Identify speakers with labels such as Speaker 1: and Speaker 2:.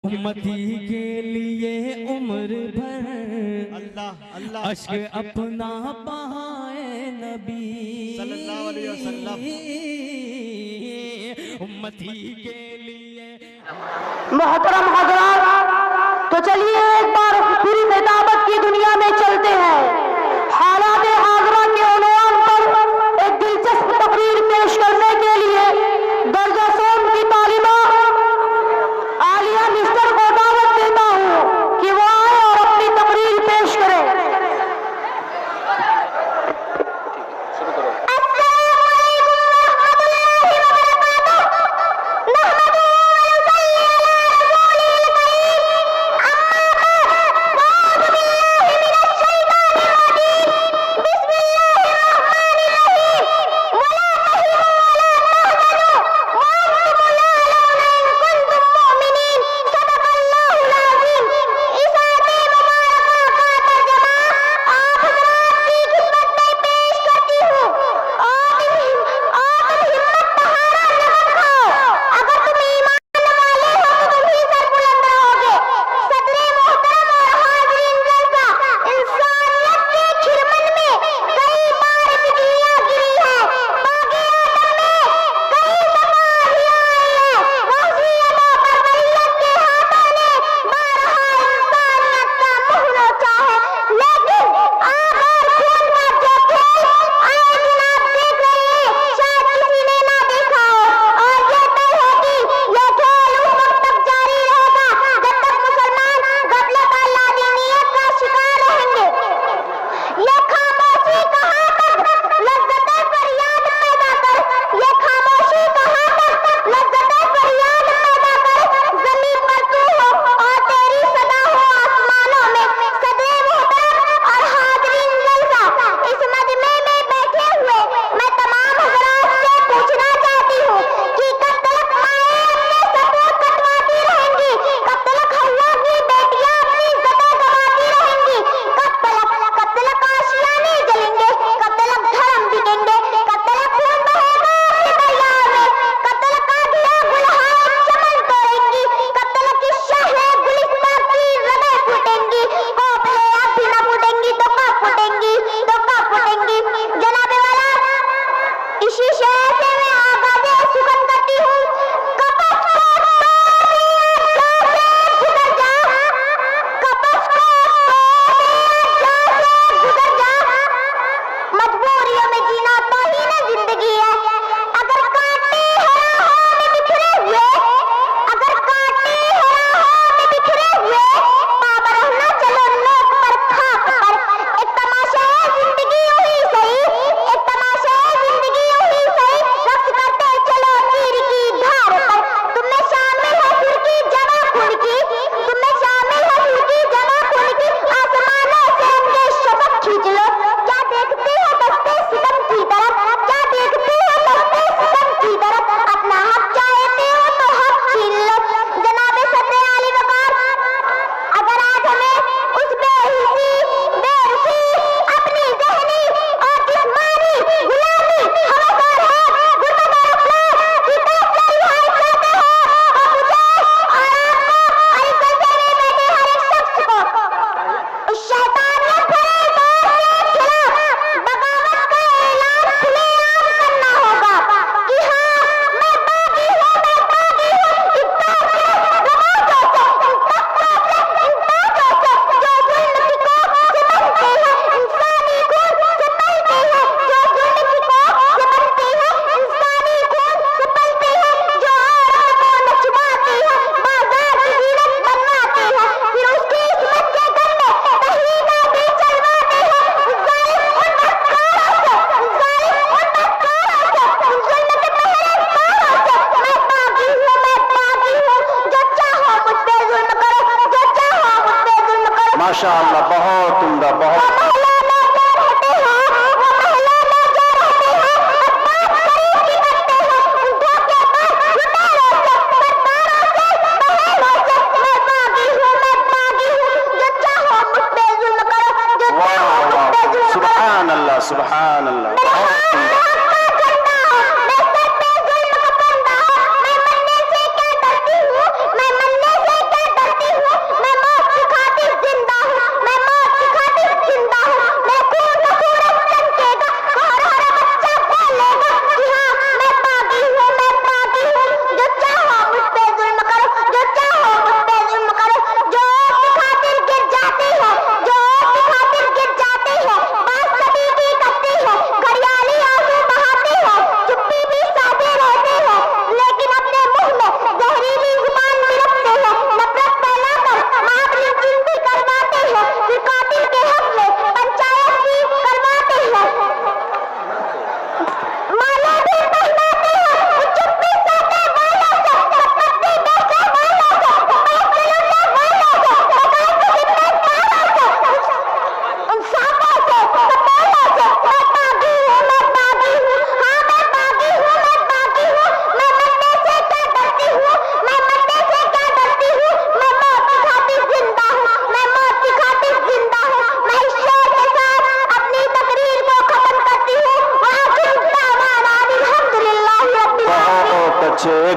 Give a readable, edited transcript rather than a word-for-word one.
Speaker 1: उम्मती के लिए उम्र भर
Speaker 2: अल्लाह अल्लाह
Speaker 1: अश्क अपना बहाए नबी
Speaker 2: सल्लल्लाहु अलैहि वसल्लम।
Speaker 1: उम्मती के लिए
Speaker 3: मोहतरम हज़रात, तो चलिए एक बार पूरी खिताबत की दुनिया में चलते हैं। हालात हाज़िरा के उन्वान पर एक दिलचस्प तकरीर पेश करने के लिए दर्जा सोम की तालिबा आलिया मिस्टर को दावत देता हूँ कि वो आए और अपनी तकरीर पेश करें।
Speaker 4: माशाअल्लाह, बहुत उम्दा, बहुत सुभान अल्लाह, सुभान अल्लाह, बहुत उम्दा।
Speaker 3: मैं
Speaker 4: হচ্ছে